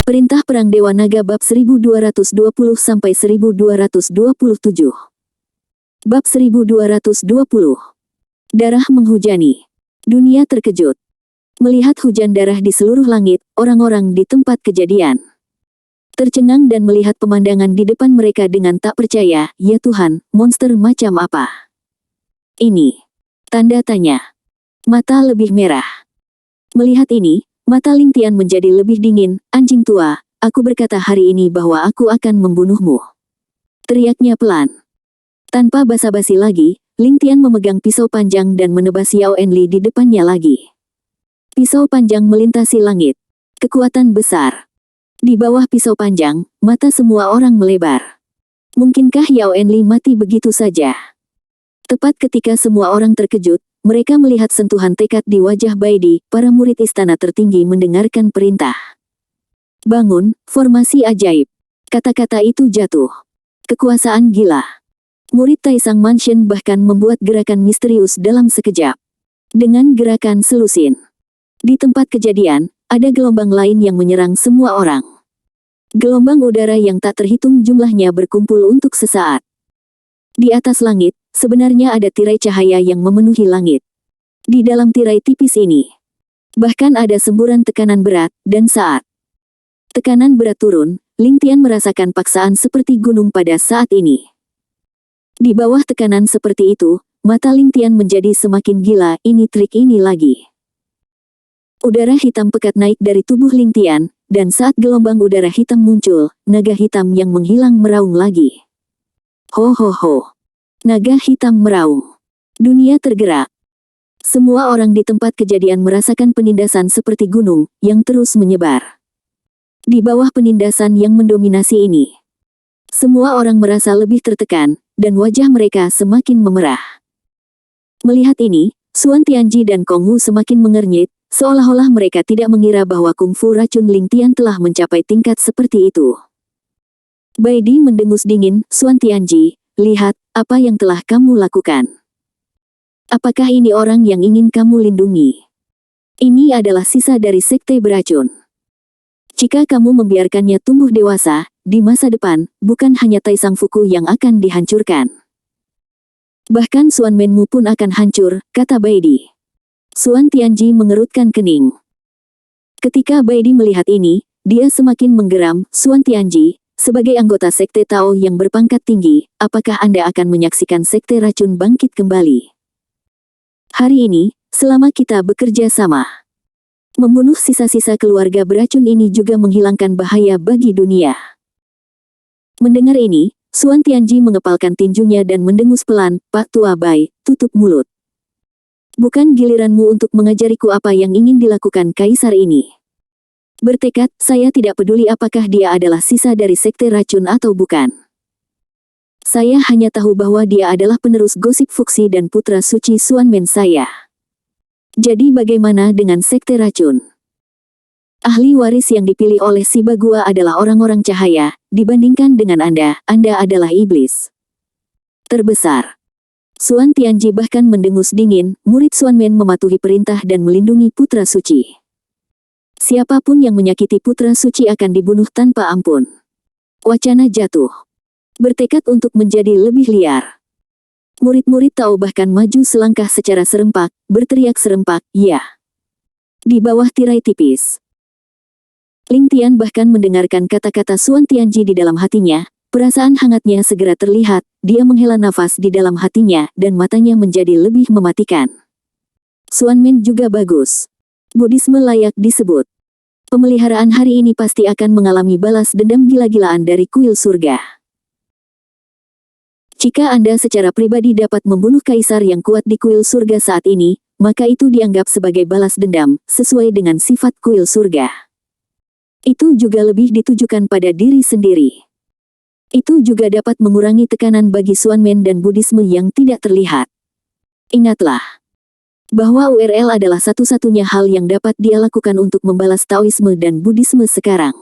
Perintah Perang Dewa Naga Bab 1220-1227. Bab 1220. Darah menghujani. Dunia terkejut. Melihat hujan darah di seluruh langit, orang-orang di tempat kejadian tercengang dan melihat pemandangan di depan mereka dengan tak percaya. Ya Tuhan, monster macam apa ini? Tanda tanya. Mata lebih merah. Melihat ini, mata Ling Tian menjadi lebih dingin. Anjing tua, aku berkata hari ini bahwa aku akan membunuhmu. Teriaknya pelan. Tanpa basa-basi lagi, Ling Tian memegang pisau panjang dan menebas Yao Enli di depannya lagi. Pisau panjang melintasi langit. Kekuatan besar. Di bawah pisau panjang, mata semua orang melebar. Mungkinkah Yao Enli mati begitu saja? Tepat ketika semua orang terkejut, mereka melihat sentuhan tekad di wajah Baidi. Para murid istana tertinggi mendengarkan perintah. Bangun, formasi ajaib. Kata-kata itu jatuh. Kekuasaan gila. Murid Taisang Mansion bahkan membuat gerakan misterius dalam sekejap. Dengan gerakan selusin. Di tempat kejadian, ada gelombang lain yang menyerang semua orang. Gelombang udara yang tak terhitung jumlahnya berkumpul untuk sesaat. Di atas langit, sebenarnya ada tirai cahaya yang memenuhi langit. Di dalam tirai tipis ini, bahkan ada semburan tekanan berat, dan saat tekanan berat turun, Ling Tian merasakan paksaan seperti gunung pada saat ini. Di bawah tekanan seperti itu, mata Ling Tian menjadi semakin gila. Ini trik ini lagi. Udara hitam pekat naik dari tubuh Ling Tian, dan saat gelombang udara hitam muncul, naga hitam yang menghilang meraung lagi. Ho ho ho. Naga hitam meraung. Dunia tergerak. Semua orang di tempat kejadian merasakan penindasan seperti gunung, yang terus menyebar. Di bawah penindasan yang mendominasi ini, semua orang merasa lebih tertekan, dan wajah mereka semakin memerah. Melihat ini, Xuan Tianji dan Kong Wu semakin mengernyit, seolah-olah mereka tidak mengira bahwa kungfu racun Ling Tian telah mencapai tingkat seperti itu. Baidi mendengus dingin. Xuan Tianji, lihat, apa yang telah kamu lakukan. Apakah ini orang yang ingin kamu lindungi? Ini adalah sisa dari sekte beracun. Jika kamu membiarkannya tumbuh dewasa, di masa depan, bukan hanya Taisang Fuku yang akan dihancurkan. Bahkan Xuan Menmu pun akan hancur, kata Baidi. Xuan Tianji mengerutkan kening. Ketika Baidi melihat ini, dia semakin menggeram. Xuan Tianji, sebagai anggota sekte Tao yang berpangkat tinggi, apakah Anda akan menyaksikan sekte racun bangkit kembali? Hari ini, selama kita bekerja sama, membunuh sisa-sisa keluarga beracun ini juga menghilangkan bahaya bagi dunia. Mendengar ini, Xuan Tianji mengepalkan tinjunya dan mendengus pelan. Pak Tua Bai, tutup mulut. Bukan giliranmu untuk mengajariku apa yang ingin dilakukan kaisar ini. Bertekad, saya tidak peduli apakah dia adalah sisa dari sekte racun atau bukan. Saya hanya tahu bahwa dia adalah penerus gosip Fuxi dan putra suci Xuan Men saya. Jadi bagaimana dengan sekte racun? Ahli waris yang dipilih oleh si Bagua adalah orang-orang cahaya, dibandingkan dengan Anda adalah iblis terbesar. Xuan Tianji bahkan mendengus dingin. Murid Xuan Men mematuhi perintah dan melindungi putra suci. Siapapun yang menyakiti putra suci akan dibunuh tanpa ampun. Wacana jatuh. Bertekad untuk menjadi lebih liar. Murid-murid Tao bahkan maju selangkah secara serempak, berteriak serempak, ya. Di bawah tirai tipis. Ling Tian bahkan mendengarkan kata-kata Xuan Tianji di dalam hatinya, perasaan hangatnya segera terlihat, dia menghela nafas di dalam hatinya, dan matanya menjadi lebih mematikan. Xuan Men juga bagus. Budisme layak disebut. Pemeliharaan hari ini pasti akan mengalami balas dendam gila-gilaan dari kuil surga. Jika Anda secara pribadi dapat membunuh kaisar yang kuat di kuil surga saat ini, maka itu dianggap sebagai balas dendam, sesuai dengan sifat kuil surga. Itu juga lebih ditujukan pada diri sendiri. Itu juga dapat mengurangi tekanan bagi Xuan Men dan Budisme yang tidak terlihat. Ingatlah bahwa URL adalah satu-satunya hal yang dapat dia lakukan untuk membalas Taoisme dan Budisme sekarang.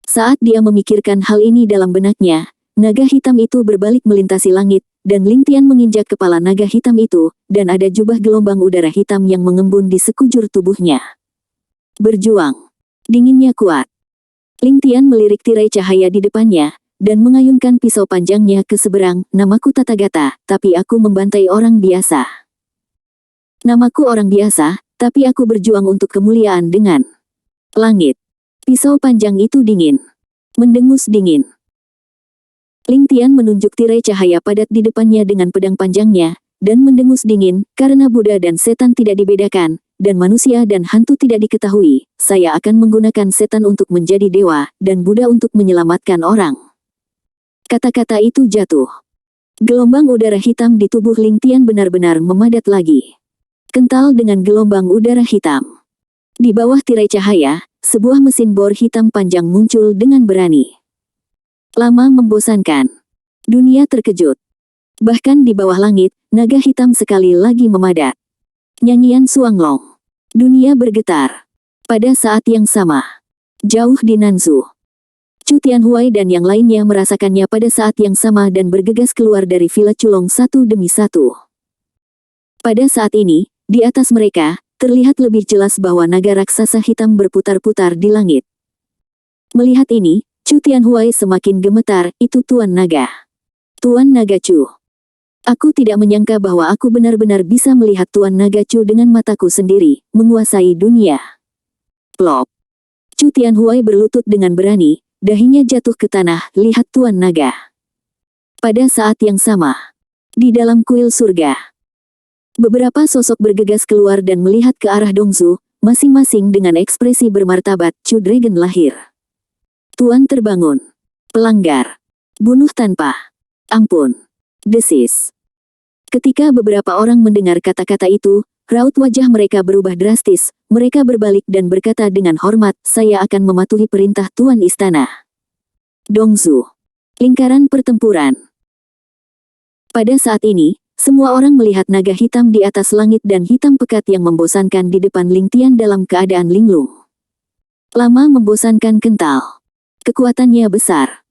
Saat dia memikirkan hal ini dalam benaknya, naga hitam itu berbalik melintasi langit, dan Ling Tian menginjak kepala naga hitam itu, dan ada jubah gelombang udara hitam yang mengembun di sekujur tubuhnya. Berjuang. Dinginnya kuat. Ling Tian melirik tirai cahaya di depannya, dan mengayunkan pisau panjangnya ke seberang. Namaku Tathagata, tapi aku membantai orang biasa. Namaku orang biasa, tapi aku berjuang untuk kemuliaan dengan langit. Pisau panjang itu dingin. Mendengus dingin. Ling Tian menunjuk tirai cahaya padat di depannya dengan pedang panjangnya, dan mendengus dingin, karena Buddha dan setan tidak dibedakan, dan manusia dan hantu tidak diketahui. Saya akan menggunakan setan untuk menjadi dewa, dan Buddha untuk menyelamatkan orang. Kata-kata itu jatuh. Gelombang udara hitam di tubuh Ling Tian benar-benar memadat lagi. Kental dengan gelombang udara hitam. Di bawah tirai cahaya, sebuah mesin bor hitam panjang muncul dengan berani. Lama membosankan. Dunia terkejut. Bahkan di bawah langit, naga hitam sekali lagi memadat. Nyanyian Suanglong. Dunia bergetar. Pada saat yang sama, jauh di Nanzu, Chu Tianhuai dan yang lainnya merasakannya pada saat yang sama dan bergegas keluar dari Villa Culong satu demi satu. Pada saat ini, di atas mereka, terlihat lebih jelas bahwa naga raksasa hitam berputar-putar di langit. Melihat ini, Chu Tianhuai semakin gemetar. Itu Tuan Naga. Tuan Naga Chu. Aku tidak menyangka bahwa aku benar-benar bisa melihat Tuan Naga Chu dengan mataku sendiri, menguasai dunia. Plop. Chu Tianhuai berlutut dengan berani, dahinya jatuh ke tanah. Lihat Tuan Naga. Pada saat yang sama, di dalam kuil surga, beberapa sosok bergegas keluar dan melihat ke arah Dongzu, masing-masing dengan ekspresi bermartabat. Chu Dragon lahir. Tuan terbangun. Pelanggar. Bunuh tanpa ampun. Desis. Ketika beberapa orang mendengar kata-kata itu, raut wajah mereka berubah drastis. Mereka berbalik dan berkata dengan hormat, saya akan mematuhi perintah Tuan Istana. Dongzu. Lingkaran pertempuran. Pada saat ini, semua orang melihat naga hitam di atas langit dan hitam pekat yang membosankan di depan Ling Tian dalam keadaan linglung. Lama membosankan kental. Kekuatannya besar.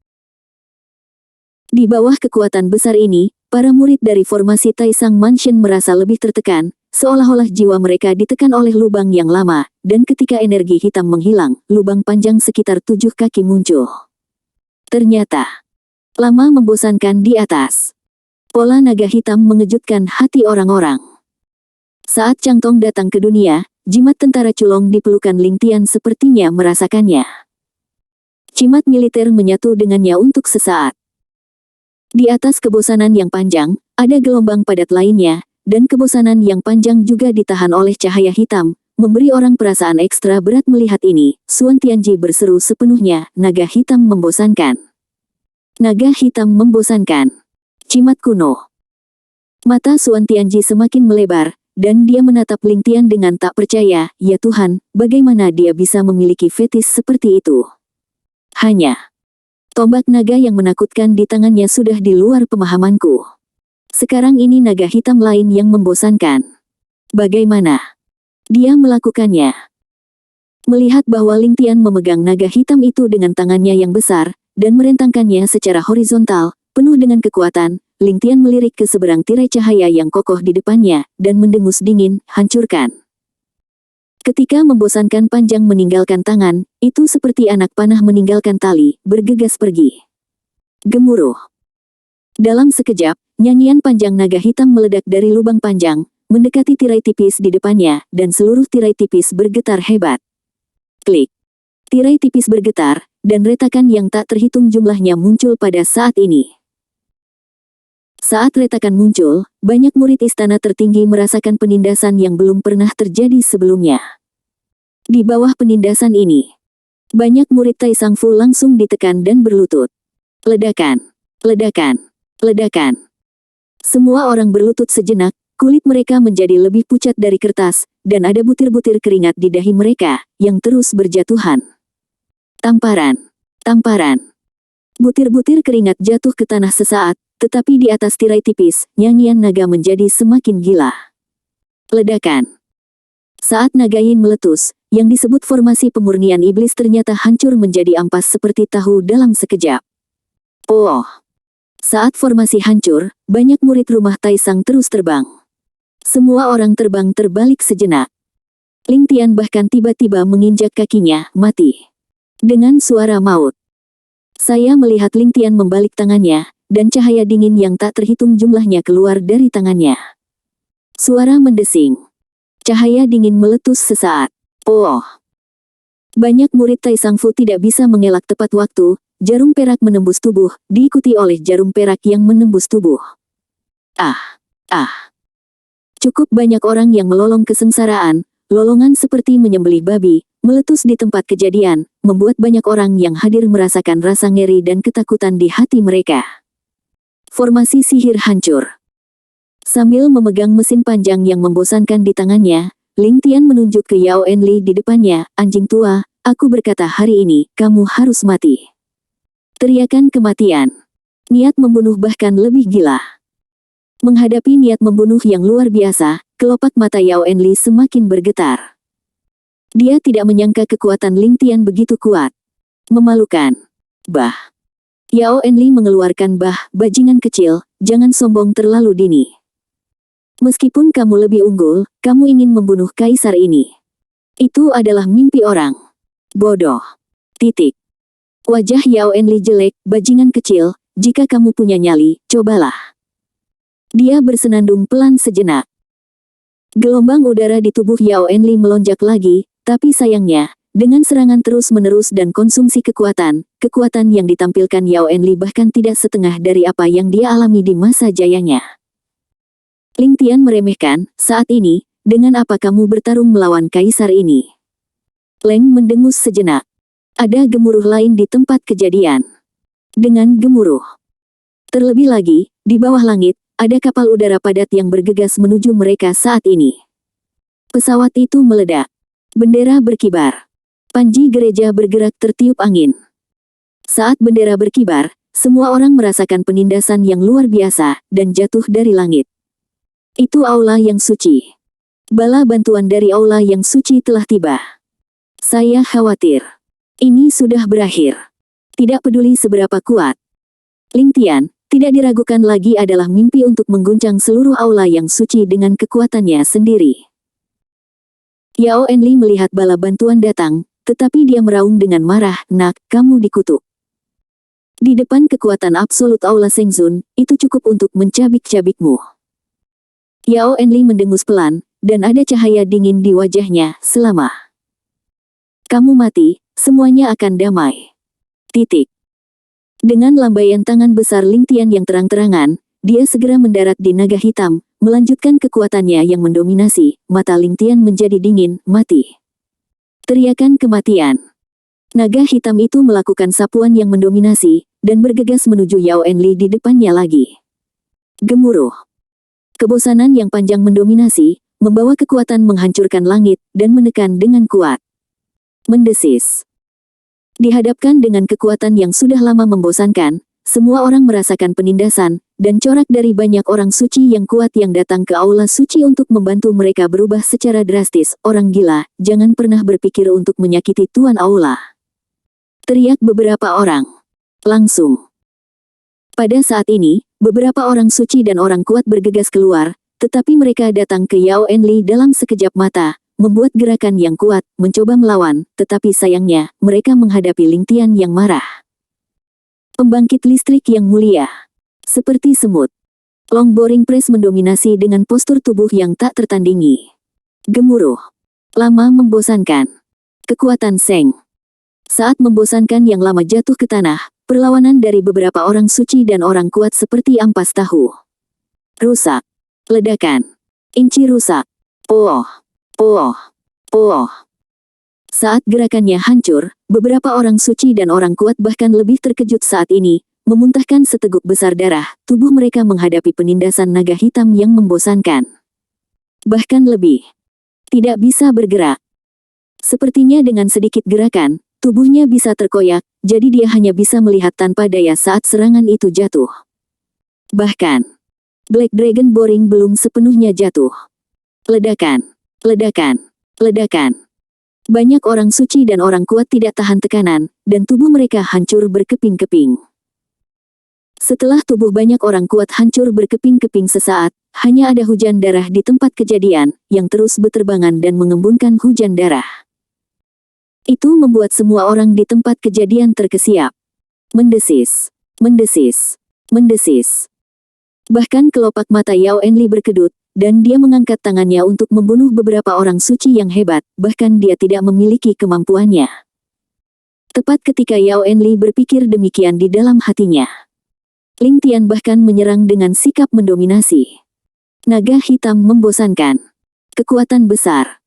Di bawah kekuatan besar ini, para murid dari formasi Taisang Mansion merasa lebih tertekan, seolah-olah jiwa mereka ditekan oleh lubang yang lama, dan ketika energi hitam menghilang, lubang panjang sekitar 7 kaki muncul. Ternyata, lama membosankan di atas. Pola naga hitam mengejutkan hati orang-orang. Saat Chang Tong datang ke dunia, jimat tentara Culong di pelukan Ling Tian sepertinya merasakannya. Jimat militer menyatu dengannya untuk sesaat. Di atas kebosanan yang panjang, ada gelombang padat lainnya, dan kebosanan yang panjang juga ditahan oleh cahaya hitam, memberi orang perasaan ekstra berat melihat ini. Suan Tianji berseru sepenuhnya, naga hitam membosankan. Naga hitam membosankan. Jimat kuno. Mata Suan Tianji semakin melebar, dan dia menatap Ling Tian dengan tak percaya. Ya Tuhan, bagaimana dia bisa memiliki fetis seperti itu? Hanya tombak naga yang menakutkan di tangannya sudah di luar pemahamanku. Sekarang ini naga hitam lain yang membosankan. Bagaimana dia melakukannya? Melihat bahwa Ling Tian memegang naga hitam itu dengan tangannya yang besar, dan merentangkannya secara horizontal, penuh dengan kekuatan, Ling Tian melirik ke seberang tirai cahaya yang kokoh di depannya, dan mendengus dingin, hancurkan. Ketika membosankan panjang meninggalkan tangan, itu seperti anak panah meninggalkan tali, bergegas pergi. Gemuruh. Dalam sekejap, nyanyian panjang naga hitam meledak dari lubang panjang, mendekati tirai tipis di depannya, dan seluruh tirai tipis bergetar hebat. Klik. Tirai tipis bergetar, dan retakan yang tak terhitung jumlahnya muncul pada saat ini. Saat retakan muncul, banyak murid istana tertinggi merasakan penindasan yang belum pernah terjadi sebelumnya. Di bawah penindasan ini, banyak murid Taisang Fu langsung ditekan dan berlutut. Ledakan, ledakan, ledakan. Semua orang berlutut sejenak, kulit mereka menjadi lebih pucat dari kertas, dan ada butir-butir keringat di dahi mereka, yang terus berjatuhan. Tamparan, tamparan. Butir-butir keringat jatuh ke tanah sesaat, tetapi di atas tirai tipis, nyanyian naga menjadi semakin gila. Ledakan. Saat naga Yin meletus, yang disebut formasi pemurnian iblis ternyata hancur menjadi ampas seperti tahu dalam sekejap. Oh! Saat formasi hancur, banyak murid rumah Taisang terus terbang. Semua orang terbang terbalik sejenak. Ling Tian bahkan tiba-tiba menginjak kakinya, mati. Dengan suara maut. Saya melihat Ling Tian membalik tangannya, dan cahaya dingin yang tak terhitung jumlahnya keluar dari tangannya. Suara mendesing. Cahaya dingin meletus sesaat. Oh! Banyak murid Tai Sang Fu tidak bisa mengelak tepat waktu, jarum perak menembus tubuh, diikuti oleh jarum perak yang menembus tubuh. Ah! Ah! Cukup banyak orang yang melolong kesengsaraan, lolongan seperti menyembelih babi, meletus di tempat kejadian, membuat banyak orang yang hadir merasakan rasa ngeri dan ketakutan di hati mereka. Formasi sihir hancur. Sambil memegang mesin panjang yang membosankan di tangannya, Ling Tian menunjuk ke Yao Enli di depannya, anjing tua, aku berkata hari ini, kamu harus mati. Teriakan kematian. Niat membunuh bahkan lebih gila. Menghadapi niat membunuh yang luar biasa, kelopak mata Yao Enli semakin bergetar. Dia tidak menyangka kekuatan Ling Tian begitu kuat. Memalukan. Bah. Yao Enli mengeluarkan bajingan kecil, jangan sombong terlalu dini. Meskipun kamu lebih unggul, kamu ingin membunuh kaisar ini. Itu adalah mimpi orang. Bodoh. Titik. Wajah Yao Enli jelek, bajingan kecil, jika kamu punya nyali, cobalah. Dia bersenandung pelan sejenak. Gelombang udara di tubuh Yao Enli melonjak lagi, tapi sayangnya, dengan serangan terus-menerus dan konsumsi kekuatan yang ditampilkan Yao Enli bahkan tidak setengah dari apa yang dia alami di masa jayanya. Ling Tian meremehkan, saat ini, dengan apa kamu bertarung melawan kaisar ini? Leng mendengus sejenak. Ada gemuruh lain di tempat kejadian. Dengan gemuruh. Terlebih lagi, di bawah langit, ada kapal udara padat yang bergegas menuju mereka saat ini. Pesawat itu meledak. Bendera berkibar. Panji gereja bergerak tertiup angin. Saat bendera berkibar, semua orang merasakan penindasan yang luar biasa, dan jatuh dari langit. Itu aula yang suci. Bala bantuan dari aula yang suci telah tiba. Saya khawatir. Ini sudah berakhir. Tidak peduli seberapa kuat. Ling Tian, tidak diragukan lagi adalah mimpi untuk mengguncang seluruh aula yang suci dengan kekuatannya sendiri. Yao Enli melihat bala bantuan datang, tetapi dia meraung dengan marah, nak, kamu dikutuk. Di depan kekuatan absolut aula Sengzun, itu cukup untuk mencabik-cabikmu. Yao Enli mendengus pelan, dan ada cahaya dingin di wajahnya, selama kamu mati, semuanya akan damai. Titik. Dengan lambaian tangan besar Ling Tian yang terang-terangan, dia segera mendarat di naga hitam, melanjutkan kekuatannya yang mendominasi, mata Ling Tian menjadi dingin, mati. Teriakan kematian. Naga hitam itu melakukan sapuan yang mendominasi, dan bergegas menuju Yao Enli di depannya lagi. Gemuruh. Kebosanan yang panjang mendominasi, membawa kekuatan menghancurkan langit, dan menekan dengan kuat. Mendesis. Dihadapkan dengan kekuatan yang sudah lama membosankan, semua orang merasakan penindasan, dan corak dari banyak orang suci yang kuat yang datang ke aula suci untuk membantu mereka berubah secara drastis. Orang gila, jangan pernah berpikir untuk menyakiti Tuan Aula. Teriak beberapa orang. Langsung. Pada saat ini, beberapa orang suci dan orang kuat bergegas keluar, tetapi mereka datang ke Yao Enli dalam sekejap mata, membuat gerakan yang kuat, mencoba melawan, tetapi sayangnya, mereka menghadapi Ling Tian yang marah. Pembangkit listrik yang mulia. Seperti semut. Long boring press mendominasi dengan postur tubuh yang tak tertandingi. Gemuruh. Lama membosankan. Kekuatan Seng. Saat membosankan yang lama jatuh ke tanah, perlawanan dari beberapa orang suci dan orang kuat seperti ampas tahu. Rusak. Ledakan. Inci rusak. Oh. Oh. Oh. Saat gerakannya hancur, beberapa orang suci dan orang kuat bahkan lebih terkejut saat ini, memuntahkan seteguk besar darah, tubuh mereka menghadapi penindasan naga hitam yang membosankan. Bahkan lebih. Tidak bisa bergerak. Sepertinya dengan sedikit gerakan, tubuhnya bisa terkoyak, jadi dia hanya bisa melihat tanpa daya saat serangan itu jatuh. Bahkan, Black Dragon Boring belum sepenuhnya jatuh. Ledakan. Ledakan. Ledakan. Banyak orang suci dan orang kuat tidak tahan tekanan, dan tubuh mereka hancur berkeping-keping. Setelah tubuh banyak orang kuat hancur berkeping-keping sesaat, hanya ada hujan darah di tempat kejadian, yang terus berterbangan dan mengembunkan hujan darah. Itu membuat semua orang di tempat kejadian terkesiap. Mendesis, mendesis, mendesis. Bahkan kelopak mata Yao Enli berkedut, dan dia mengangkat tangannya untuk membunuh beberapa orang suci yang hebat, bahkan dia tidak memiliki kemampuannya. Tepat ketika Yao Enli berpikir demikian di dalam hatinya, Ling Tian bahkan menyerang dengan sikap mendominasi. Naga hitam membosankan. Kekuatan besar.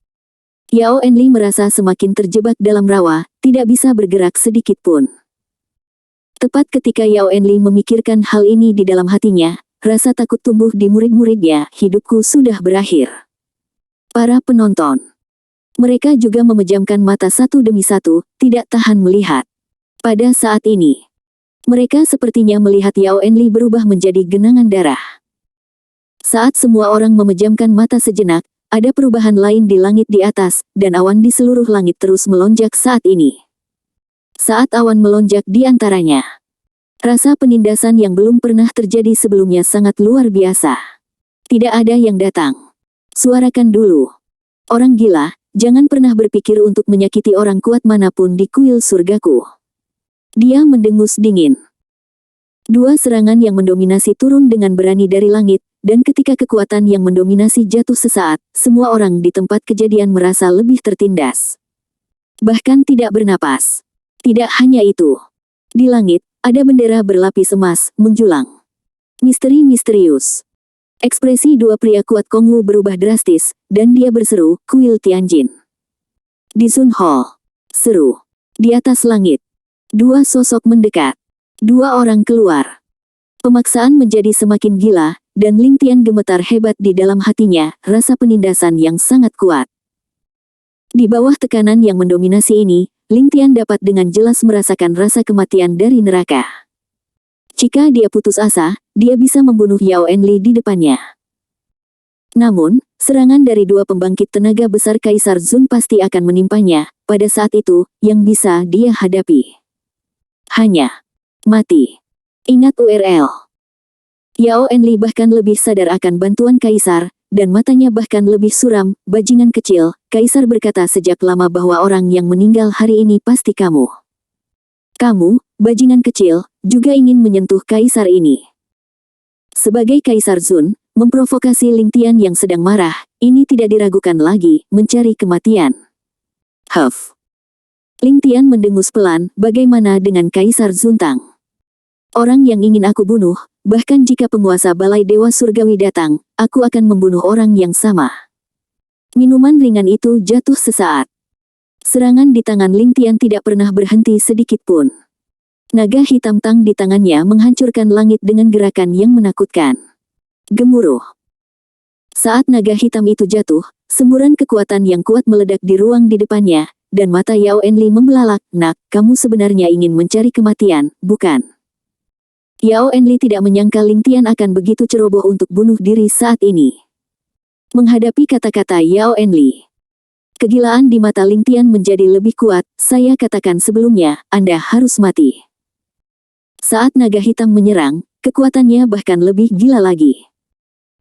Yao Enli merasa semakin terjebak dalam rawa, tidak bisa bergerak sedikit pun. Tepat ketika Yao Enli memikirkan hal ini di dalam hatinya, rasa takut tumbuh di murid-muridnya, hidupku sudah berakhir. Para penonton. Mereka juga memejamkan mata satu demi satu, tidak tahan melihat. Pada saat ini, mereka sepertinya melihat Yao Enli berubah menjadi genangan darah. Saat semua orang memejamkan mata sejenak, ada perubahan lain di langit di atas, dan awan di seluruh langit terus melonjak saat ini. Saat awan melonjak di antaranya, rasa penindasan yang belum pernah terjadi sebelumnya sangat luar biasa. Tidak ada yang datang. Suarakan dulu. Orang gila, jangan pernah berpikir untuk menyakiti orang kuat manapun di kuil surgaku. Dia mendengus dingin. Dua serangan yang mendominasi turun dengan berani dari langit, dan ketika kekuatan yang mendominasi jatuh sesaat, semua orang di tempat kejadian merasa lebih tertindas. Bahkan tidak bernapas. Tidak hanya itu. Di langit, ada bendera berlapis emas, menjulang. Misteri misterius. Ekspresi dua pria kuat Kongwu berubah drastis, dan dia berseru, "Kuil Tianjin." Di Sun Hall. Seru. Di atas langit. Dua sosok mendekat. Dua orang keluar. Pemaksaan menjadi semakin gila, dan Ling Tian gemetar hebat di dalam hatinya, rasa penindasan yang sangat kuat. Di bawah tekanan yang mendominasi ini, Ling Tian dapat dengan jelas merasakan rasa kematian dari neraka. Jika dia putus asa, dia bisa membunuh Yao Enli di depannya. Namun, serangan dari dua pembangkit tenaga besar Kaisar Zun pasti akan menimpanya, pada saat itu, yang bisa dia hadapi hanya mati. Ingat URL. Yao Enli bahkan lebih sadar akan bantuan Kaisar, dan matanya bahkan lebih suram. "Bajingan kecil," Kaisar berkata sejak lama bahwa orang yang meninggal hari ini pasti kamu. Kamu, bajingan kecil, juga ingin menyentuh Kaisar ini. Sebagai Kaisar Zun, memprovokasi Ling Tian yang sedang marah, ini tidak diragukan lagi, mencari kematian. Huff. Ling Tian mendengus pelan, "Bagaimana dengan Kaisar Zuntang? Orang yang ingin aku bunuh, bahkan jika penguasa Balai Dewa Surgawi datang, aku akan membunuh orang yang sama." Minuman ringan itu jatuh sesaat. Serangan di tangan Ling Tian tidak pernah berhenti sedikit pun. Naga hitam Tang di tangannya menghancurkan langit dengan gerakan yang menakutkan. Gemuruh. Saat naga hitam itu jatuh, semburan kekuatan yang kuat meledak di ruang di depannya, dan mata Yao Enli membelalak. "Nak, kamu sebenarnya ingin mencari kematian, bukan?" Yao Enli tidak menyangka Ling Tian akan begitu ceroboh untuk bunuh diri saat ini. Menghadapi kata-kata Yao Enli, kegilaan di mata Ling Tian menjadi lebih kuat. "Saya katakan sebelumnya, Anda harus mati." Saat naga hitam menyerang, kekuatannya bahkan lebih gila lagi.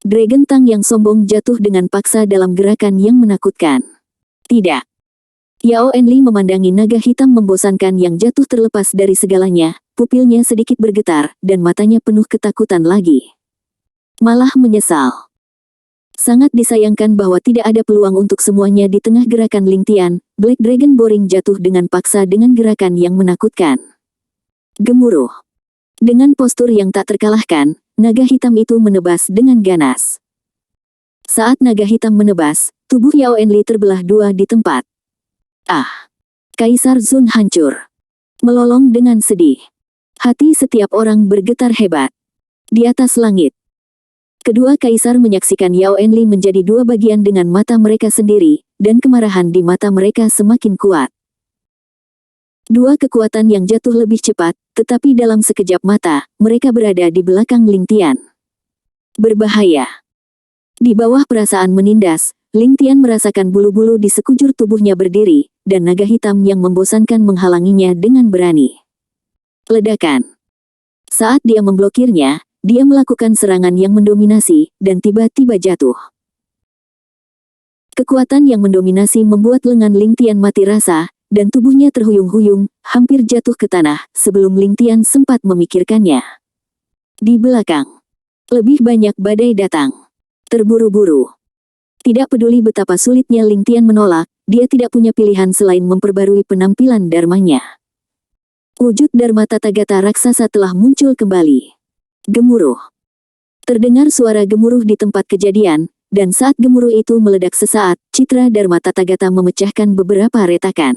Dragon Tang yang sombong jatuh dengan paksa dalam gerakan yang menakutkan. Tidak. Yao Enli memandangi naga hitam membosankan yang jatuh terlepas dari segalanya, pupilnya sedikit bergetar, dan matanya penuh ketakutan lagi. Malah menyesal. Sangat disayangkan bahwa tidak ada peluang untuk semuanya di tengah gerakan Ling Tian. Black Dragon Boring jatuh dengan paksa dengan gerakan yang menakutkan. Gemuruh. Dengan postur yang tak terkalahkan, naga hitam itu menebas dengan ganas. Saat naga hitam menebas, tubuh Yao Enli terbelah dua di tempat. Ah! Kaisar Zun hancur. Melolong dengan sedih. Hati setiap orang bergetar hebat. Di atas langit, kedua kaisar menyaksikan Yao Enli menjadi dua bagian dengan mata mereka sendiri, dan kemarahan di mata mereka semakin kuat. Dua kekuatan yang jatuh lebih cepat, tetapi dalam sekejap mata, mereka berada di belakang Ling Tian. Berbahaya. Di bawah perasaan menindas, Ling Tian merasakan bulu-bulu di sekujur tubuhnya berdiri, dan naga hitam yang membosankan menghalanginya dengan berani. Ledakan. Saat dia memblokirnya, dia melakukan serangan yang mendominasi, dan tiba-tiba jatuh. Kekuatan yang mendominasi membuat lengan Ling Tian mati rasa, dan tubuhnya terhuyung-huyung, hampir jatuh ke tanah, sebelum Ling Tian sempat memikirkannya. Di belakang, lebih banyak badai datang. Terburu-buru. Tidak peduli betapa sulitnya Ling Tian menolak, dia tidak punya pilihan selain memperbarui penampilan dharmanya. Wujud Dharma Tathagata raksasa telah muncul kembali. Gemuruh. Terdengar suara gemuruh di tempat kejadian, dan saat gemuruh itu meledak sesaat, citra Dharma Tathagata memecahkan beberapa retakan.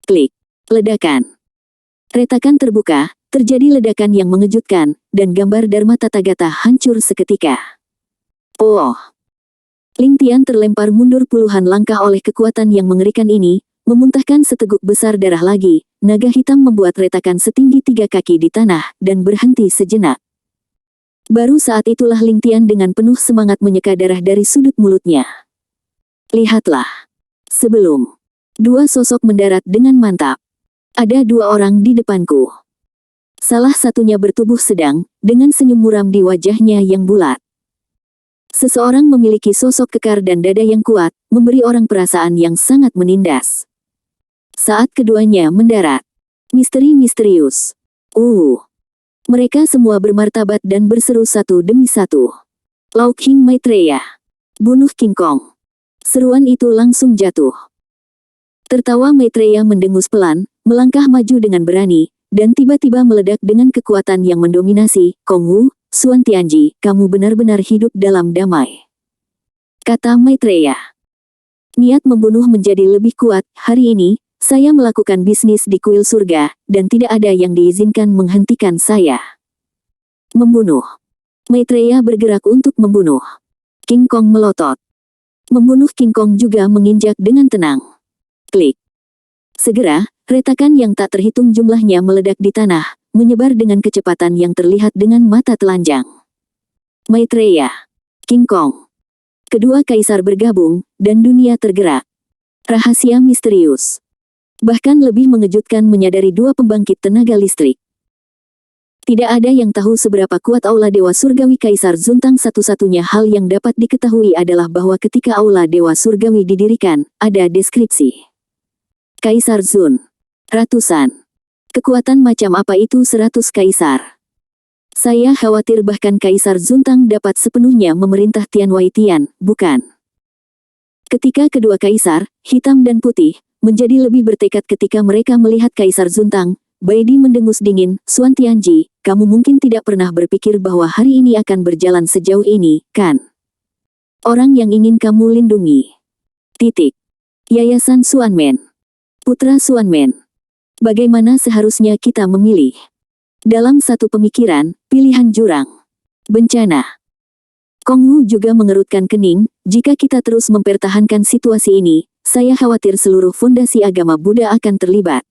Klik. Ledakan. Retakan terbuka, terjadi ledakan yang mengejutkan, dan gambar Dharma Tathagata hancur seketika. Oh! Ling Tian terlempar mundur puluhan langkah oleh kekuatan yang mengerikan ini, memuntahkan seteguk besar darah lagi. Naga hitam membuat retakan setinggi 3 kaki di tanah, dan berhenti sejenak. Baru saat itulah Ling Tian dengan penuh semangat menyeka darah dari sudut mulutnya. Lihatlah. Sebelum 2 sosok mendarat dengan mantap. Ada 2 orang di depanku. Salah satunya bertubuh sedang, dengan senyum muram di wajahnya yang bulat. Seseorang memiliki sosok kekar dan dada yang kuat, memberi orang perasaan yang sangat menindas. Saat keduanya mendarat, misteri misterius. Mereka semua bermartabat dan berseru satu demi satu. Lao King Maitreya. Bunuh King Kong. Seruan itu langsung jatuh. Tertawa Maitreya mendengus pelan, melangkah maju dengan berani, dan tiba-tiba meledak dengan kekuatan yang mendominasi. Kong Wu, Xuan Tianji, kamu benar-benar hidup dalam damai. Kata Maitreya. Niat membunuh menjadi lebih kuat. Hari ini, saya melakukan bisnis di kuil surga, dan tidak ada yang diizinkan menghentikan saya. Membunuh. Maitreya bergerak untuk membunuh. King Kong melotot. Membunuh King Kong juga menginjak dengan tenang. Klik. Segera, retakan yang tak terhitung jumlahnya meledak di tanah, menyebar dengan kecepatan yang terlihat dengan mata telanjang. Maitreya. King Kong. Kedua kaisar bergabung, dan dunia tergerak. Rahasia misterius. Bahkan lebih mengejutkan menyadari 2 pembangkit tenaga listrik. Tidak ada yang tahu seberapa kuat Aula Dewa Surgawi Kaisar Zuntang. Satu-satunya hal yang dapat diketahui adalah bahwa ketika Aula Dewa Surgawi didirikan, ada deskripsi. Kaisar Zun. Ratusan. Kekuatan macam apa itu 100 kaisar? Saya khawatir bahkan Kaisar Zuntang dapat sepenuhnya memerintah Tianwei Tian, bukan? Ketika kedua kaisar, hitam dan putih, menjadi lebih bertekad ketika mereka melihat Kaisar Zuntang, Baidi mendengus dingin. Xuan Tianji, kamu mungkin tidak pernah berpikir bahwa hari ini akan berjalan sejauh ini, kan? Orang yang ingin kamu lindungi. Titik. Yayasan Xuanmen. Putra Xuanmen. Bagaimana seharusnya kita memilih? Dalam satu pemikiran, pilihan jurang. Bencana. Kong Wu juga mengerutkan kening. Jika kita terus mempertahankan situasi ini, saya khawatir seluruh fondasi agama Buddha akan terlibat.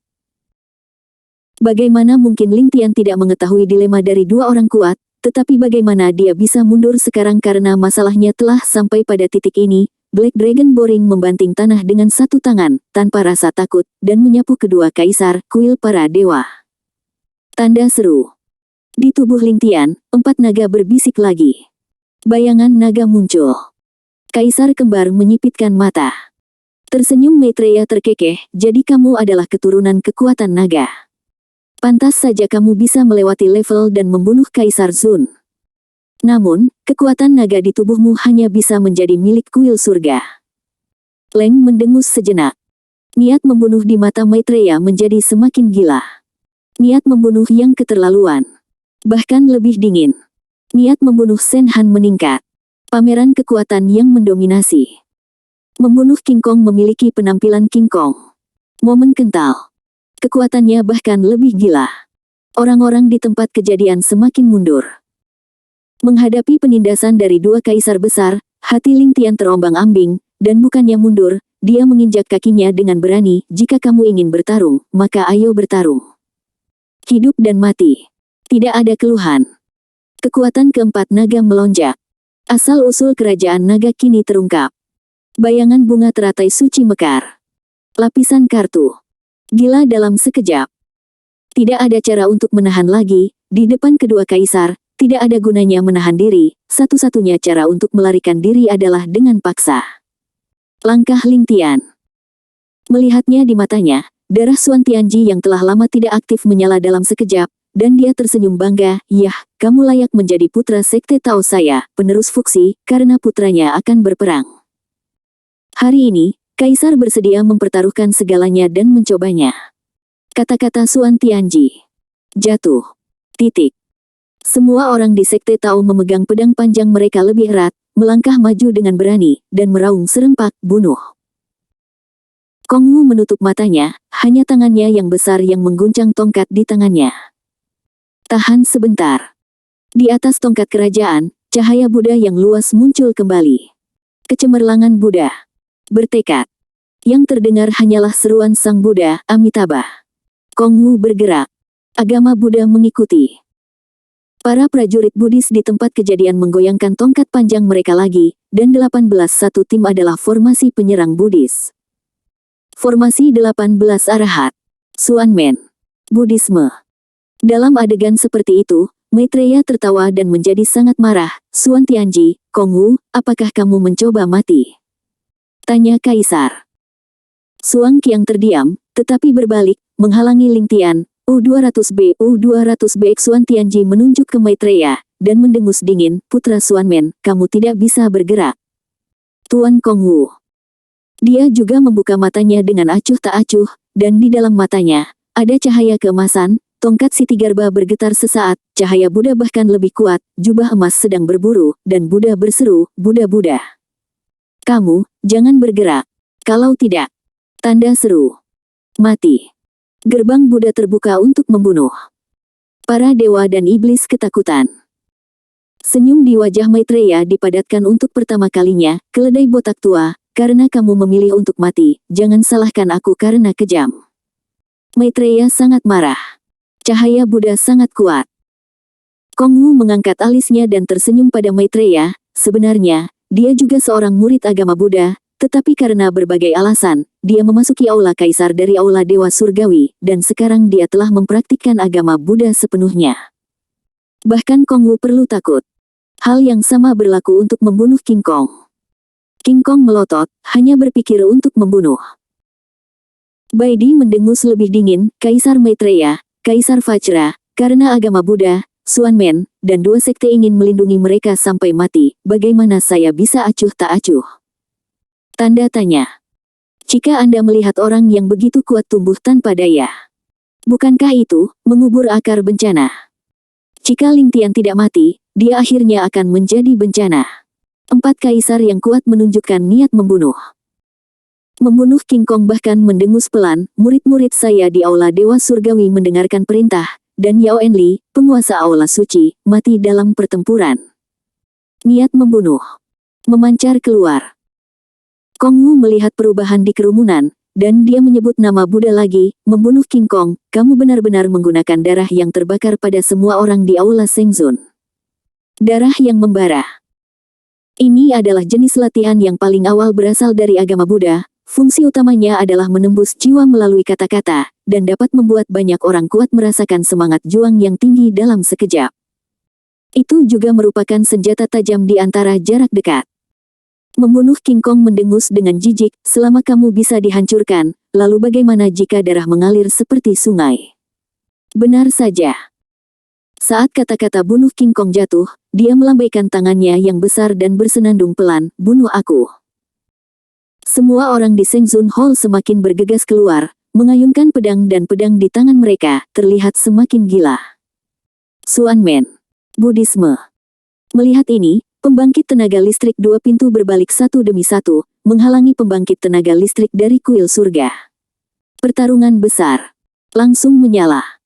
Bagaimana mungkin Ling Tian tidak mengetahui dilema dari 2 orang kuat, tetapi bagaimana dia bisa mundur sekarang karena masalahnya telah sampai pada titik ini. Black Dragon Boring membanting tanah dengan 1 tangan, tanpa rasa takut, dan menyapu kedua kaisar, kuil para dewa. Tanda seru. Di tubuh Ling Tian, 4 naga berbisik lagi. Bayangan naga muncul. Kaisar kembar menyipitkan mata. Tersenyum Maitreya terkekeh, jadi kamu adalah keturunan kekuatan naga. Pantas saja kamu bisa melewati level dan membunuh Kaisar Zun. Namun, kekuatan naga di tubuhmu hanya bisa menjadi milik kuil surga. Leng mendengus sejenak. Niat membunuh di mata Maitreya menjadi semakin gila. Niat membunuh yang keterlaluan. Bahkan lebih dingin. Niat membunuh Shen Han meningkat. Pameran kekuatan yang mendominasi. Membunuh King Kong memiliki penampilan King Kong. Momen kental. Kekuatannya bahkan lebih gila. Orang-orang di tempat kejadian semakin mundur. Menghadapi penindasan dari 2 kaisar besar, hati Ling Tian terombang-ambing, dan bukannya mundur, dia menginjak kakinya dengan berani. Jika kamu ingin bertarung, maka ayo bertarung. Hidup dan mati. Tidak ada keluhan. Kekuatan keempat naga melonjak. Asal-usul kerajaan naga kini terungkap. Bayangan bunga teratai suci mekar. Lapisan kartu. Gila dalam sekejap. Tidak ada cara untuk menahan lagi, di depan kedua kaisar, tidak ada gunanya menahan diri, satu-satunya cara untuk melarikan diri adalah dengan paksa. Langkah Ling Tian. Melihatnya di matanya, darah Xuan Tianji yang telah lama tidak aktif menyala dalam sekejap, dan dia tersenyum bangga, "Yah, kamu layak menjadi putra sekte Tao saya, penerus Fuxi, karena putranya akan berperang." Hari ini, kaisar bersedia mempertaruhkan segalanya dan mencobanya. Kata-kata Xuan Tianji. Jatuh. Titik. Semua orang di sekte Tao memegang pedang panjang mereka lebih erat, melangkah maju dengan berani, dan meraung serempak, "Bunuh!" Kong Wu menutup matanya, hanya tangannya yang besar yang mengguncang tongkat di tangannya. Tahan sebentar. Di atas tongkat kerajaan, cahaya Buddha yang luas muncul kembali. Kecemerlangan Buddha. Bertekad. Yang terdengar hanyalah seruan Sang Buddha, Amitabha. Kong Wu bergerak. Agama Buddha mengikuti. Para prajurit Buddhis di tempat kejadian menggoyangkan tongkat panjang mereka lagi, dan 18 satu tim adalah formasi penyerang Buddhis. Formasi 18 Arahat. Xuanmen. Buddhisme. Dalam adegan seperti itu, Maitreya tertawa dan menjadi sangat marah. "Xuan Tianji, Kong Wu, apakah kamu mencoba mati?" Tanya kaisar. Xuan Qiang terdiam, tetapi berbalik, menghalangi Ling Tian. U200B Xuan Tianji menunjuk ke Maitreya, dan mendengus dingin, "Putra Xuanmen, kamu tidak bisa bergerak." Tuan Kong Wu. Dia juga membuka matanya dengan acuh tak acuh, dan di dalam matanya, ada cahaya keemasan. Tongkat Siti Garba bergetar sesaat, cahaya Buddha bahkan lebih kuat, jubah emas sedang berburu, dan Buddha berseru, "Buddha-Buddha. Kamu, jangan bergerak. Kalau tidak." Tanda seru. Mati. Gerbang Buddha terbuka untuk membunuh. Para dewa dan iblis ketakutan. Senyum di wajah Maitreya dipadatkan untuk pertama kalinya, "Keledai botak tua, karena kamu memilih untuk mati, jangan salahkan aku karena kejam." Maitreya sangat marah. Cahaya Buddha sangat kuat. Kong Wu mengangkat alisnya dan tersenyum pada Maitreya. Sebenarnya, dia juga seorang murid agama Buddha, tetapi karena berbagai alasan, dia memasuki aula kaisar dari aula Dewa Surgawi, dan sekarang dia telah mempraktikkan agama Buddha sepenuhnya. Bahkan Kong Wu perlu takut. Hal yang sama berlaku untuk membunuh King Kong. King Kong melotot, hanya berpikir untuk membunuh. Baidi mendengus lebih dingin, "Kaisar Maitreya, Kaisar Vajra, karena agama Buddha, Xuanmen, dan dua sekte ingin melindungi mereka sampai mati, bagaimana saya bisa acuh tak acuh?" Tanda tanya. Jika Anda melihat orang yang begitu kuat tumbuh tanpa daya, bukankah itu mengubur akar bencana? Jika Ling Tian tidak mati, dia akhirnya akan menjadi bencana. 4 kaisar yang kuat menunjukkan niat membunuh. Membunuh King Kong bahkan mendengus pelan, "Murid-murid saya di aula Dewa Surgawi mendengarkan perintah, dan Yao Enli, penguasa aula suci, mati dalam pertempuran." Niat membunuh. Memancar keluar. Kong Wu melihat perubahan di kerumunan, dan dia menyebut nama Buddha lagi, "Membunuh King Kong, kamu benar-benar menggunakan darah yang terbakar pada semua orang di aula Shengzun. Darah yang membara." Ini adalah jenis latihan yang paling awal berasal dari agama Buddha. Fungsi utamanya adalah menembus jiwa melalui kata-kata, dan dapat membuat banyak orang kuat merasakan semangat juang yang tinggi dalam sekejap. Itu juga merupakan senjata tajam di antara jarak dekat. Membunuh King Kong mendengus dengan jijik, "Selama kamu bisa dihancurkan, lalu bagaimana jika darah mengalir seperti sungai?" Benar saja. Saat kata-kata bunuh King Kong jatuh, dia melambaikan tangannya yang besar dan bersenandung pelan, "Bunuh aku." Semua orang di Shengzun Hall semakin bergegas keluar, mengayunkan pedang dan pedang di tangan mereka, terlihat semakin gila. Xuanmen. Buddhisme. Melihat ini, pembangkit tenaga listrik 2 pintu berbalik satu demi satu, menghalangi pembangkit tenaga listrik dari kuil surga. Pertarungan besar. Langsung menyala.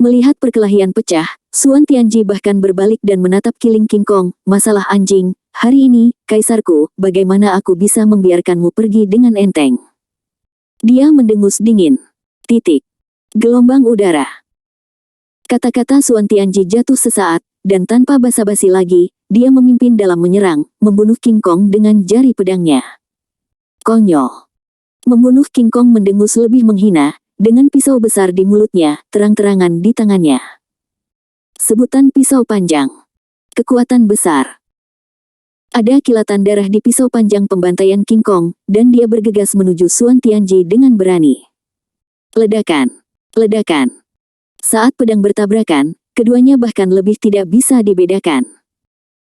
Melihat perkelahian pecah, Xuan Tianji bahkan berbalik dan menatap kiling King Kong, "Masalah anjing, hari ini, kaisarku, bagaimana aku bisa membiarkanmu pergi dengan enteng?" Dia mendengus dingin. Titik. Gelombang udara. Kata-kata Xuan Tianji jatuh sesaat, dan tanpa basa-basi lagi, dia memimpin dalam menyerang, membunuh King Kong dengan jari pedangnya. Konyol. Membunuh King Kong mendengus lebih menghina, dengan pisau besar di mulutnya, terang-terangan di tangannya. Sebutan pisau panjang. Kekuatan besar. Ada kilatan darah di pisau panjang pembantaian King Kong, dan dia bergegas menuju Xuan Tianji dengan berani. Ledakan. Ledakan. Saat pedang bertabrakan, keduanya bahkan lebih tidak bisa dibedakan.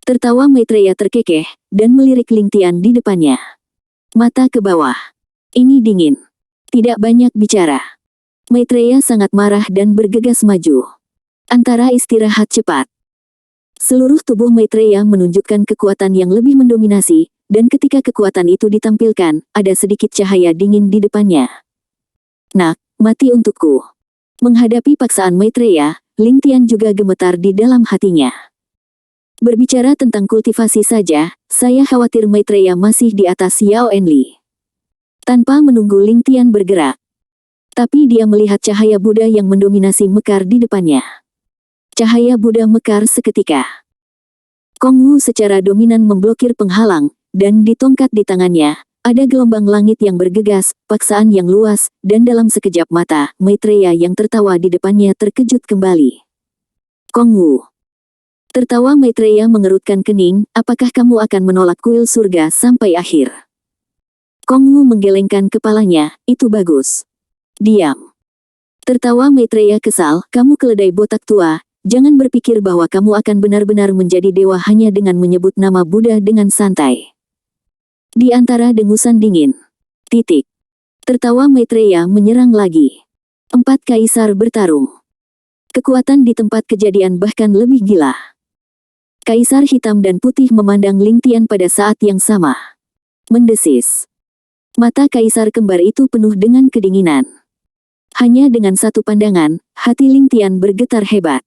Tertawa Maitreya terkekeh, dan melirik Ling Tian di depannya. Mata ke bawah. Ini dingin. Tidak banyak bicara. Maitreya sangat marah dan bergegas maju. Antara istirahat cepat. Seluruh tubuh Maitreya menunjukkan kekuatan yang lebih mendominasi, dan ketika kekuatan itu ditampilkan, ada sedikit cahaya dingin di depannya. Nak, mati untukku. Menghadapi paksaan Maitreya, Ling Tian juga gemetar di dalam hatinya. Berbicara tentang kultivasi saja, saya khawatir Maitreya masih di atas Yao Enli. Tanpa menunggu Ling Tian bergerak. Tapi dia melihat cahaya Buddha yang mendominasi mekar di depannya. Cahaya Buddha mekar seketika. Kong Wu secara dominan memblokir penghalang, dan di tongkat di tangannya, ada gelombang langit yang bergegas, paksaan yang luas, dan dalam sekejap mata, Maitreya yang tertawa di depannya terkejut kembali. Kong Wu. Tertawa Maitreya mengerutkan kening, apakah kamu akan menolak kuil surga sampai akhir? Kong Wu menggelengkan kepalanya, itu bagus. Diam. Tertawa Maitreya kesal, kamu keledai botak tua, jangan berpikir bahwa kamu akan benar-benar menjadi dewa hanya dengan menyebut nama Buddha dengan santai. Di antara dengusan dingin. Titik. Tertawa Maitreya menyerang lagi. 4 kaisar bertarung. Kekuatan di tempat kejadian bahkan lebih gila. Kaisar hitam dan putih memandang Ling Tian pada saat yang sama. Mendesis. Mata kaisar kembar itu penuh dengan kedinginan. Hanya dengan satu pandangan, hati Ling Tian bergetar hebat.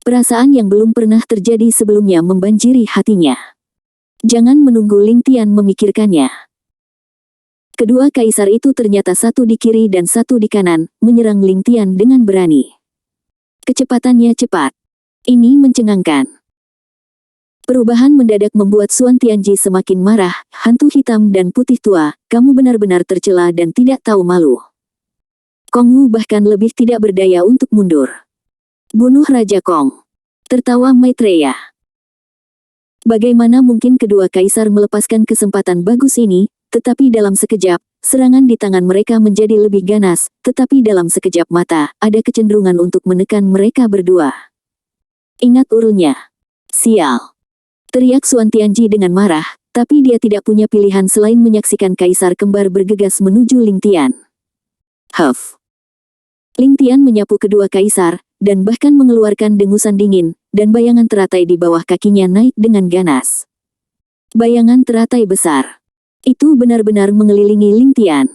Perasaan yang belum pernah terjadi sebelumnya membanjiri hatinya. Jangan menunggu Ling Tian memikirkannya. Kedua kaisar itu ternyata satu di kiri dan satu di kanan, menyerang Ling Tian dengan berani. Kecepatannya cepat. Ini mencengangkan. Perubahan mendadak membuat Xuan Tianji semakin marah, hantu hitam dan putih tua, kamu benar-benar tercela dan tidak tahu malu. Kong Wu bahkan lebih tidak berdaya untuk mundur. Bunuh Raja Kong. Tertawa Maitreya. Bagaimana mungkin kedua kaisar melepaskan kesempatan bagus ini, tetapi dalam sekejap, serangan di tangan mereka menjadi lebih ganas, tetapi dalam sekejap mata, ada kecenderungan untuk menekan mereka berdua. Ingat urunya. Sial. Teriak Xuan Tianji dengan marah, tapi dia tidak punya pilihan selain menyaksikan kaisar kembar bergegas menuju Ling Tian. Huff. Ling Tian menyapu kedua kaisar, dan bahkan mengeluarkan dengusan dingin, dan bayangan teratai di bawah kakinya naik dengan ganas. Bayangan teratai besar. Itu benar-benar mengelilingi Ling Tian.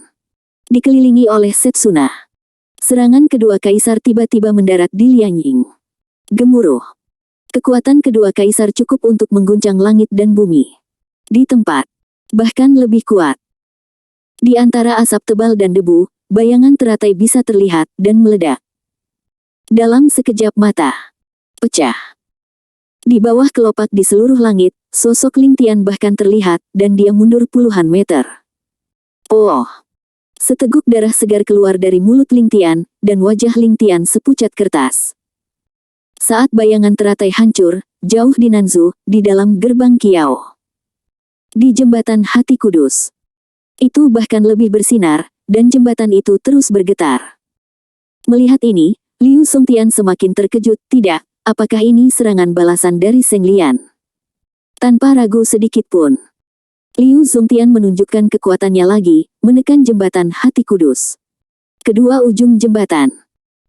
Dikelilingi oleh Setsuna. Serangan kedua kaisar tiba-tiba mendarat di Lianying. Gemuruh. Kekuatan kedua kaisar cukup untuk mengguncang langit dan bumi. Di tempat. Bahkan lebih kuat. Di antara asap tebal dan debu, bayangan teratai bisa terlihat dan meledak. Dalam sekejap mata. Pecah. Di bawah kelopak di seluruh langit, sosok Ling Tian bahkan terlihat, dan dia mundur puluhan meter. Oh! Seteguk darah segar keluar dari mulut Ling Tian, dan wajah Ling Tian sepucat kertas. Saat bayangan teratai hancur, jauh di Nanzu, di dalam gerbang Kiao. Di jembatan Hati Kudus. Itu bahkan lebih bersinar, dan jembatan itu terus bergetar. Melihat ini, Liu Songtian semakin terkejut, tidak, apakah ini serangan balasan dari Seng Lian? Tanpa ragu sedikit pun. Liu Songtian menunjukkan kekuatannya lagi, menekan jembatan Hati Kudus. Kedua ujung jembatan.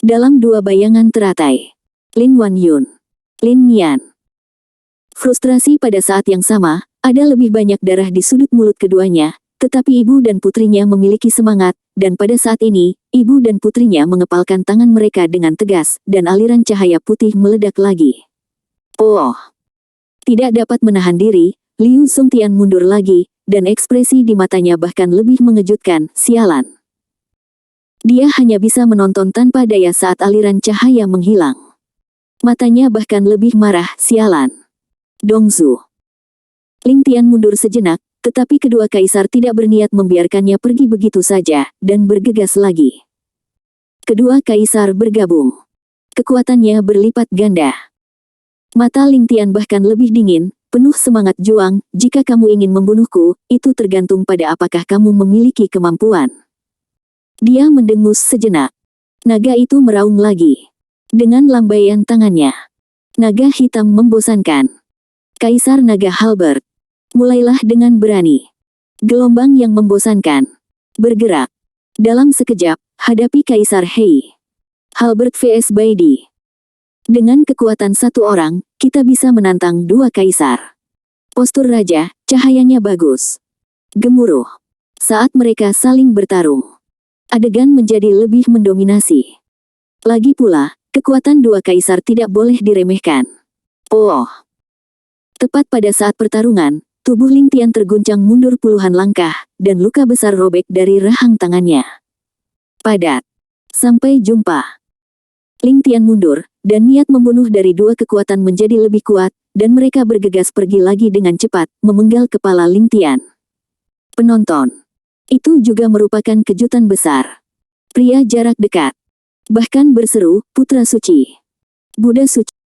Dalam dua bayangan teratai. Lin Wanyun. Lin Nian. Frustrasi pada saat yang sama, ada lebih banyak darah di sudut mulut keduanya, tetapi ibu dan putrinya memiliki semangat, dan pada saat ini, ibu dan putrinya mengepalkan tangan mereka dengan tegas, dan aliran cahaya putih meledak lagi. Oh! Tidak dapat menahan diri, Liu Songtian mundur lagi, dan ekspresi di matanya bahkan lebih mengejutkan, sialan. Dia hanya bisa menonton tanpa daya saat aliran cahaya menghilang. Matanya bahkan lebih marah, sialan. Dongzu. Ling Tian mundur sejenak, tetapi kedua kaisar tidak berniat membiarkannya pergi begitu saja, dan bergegas lagi. Kedua kaisar bergabung. Kekuatannya berlipat ganda. Mata Ling Tian bahkan lebih dingin, penuh semangat juang. Jika kamu ingin membunuhku, itu tergantung pada apakah kamu memiliki kemampuan. Dia mendengus sejenak. Naga itu meraung lagi. Dengan lambaian tangannya. Naga hitam membosankan. Kaisar Naga Halberd. Mulailah dengan berani. Gelombang yang membosankan. Bergerak. Dalam sekejap, hadapi Kaisar Hei. Halberd vs Baidi. Dengan kekuatan satu orang, kita bisa menantang dua kaisar. Postur raja, cahayanya bagus. Gemuruh. Saat mereka saling bertarung, adegan menjadi lebih mendominasi. Lagi pula, kekuatan dua kaisar tidak boleh diremehkan. Oh! Tepat pada saat pertarungan, tubuh Ling Tian terguncang mundur puluhan langkah, dan luka besar robek dari rahang tangannya. Padat. Sampai jumpa. Ling Tian mundur, dan niat membunuh dari dua kekuatan menjadi lebih kuat, dan mereka bergegas pergi lagi dengan cepat, memenggal kepala Ling Tian. Penonton. Itu juga merupakan kejutan besar. Pria jarak dekat. Bahkan berseru, Putra Suci. Buddha Suci.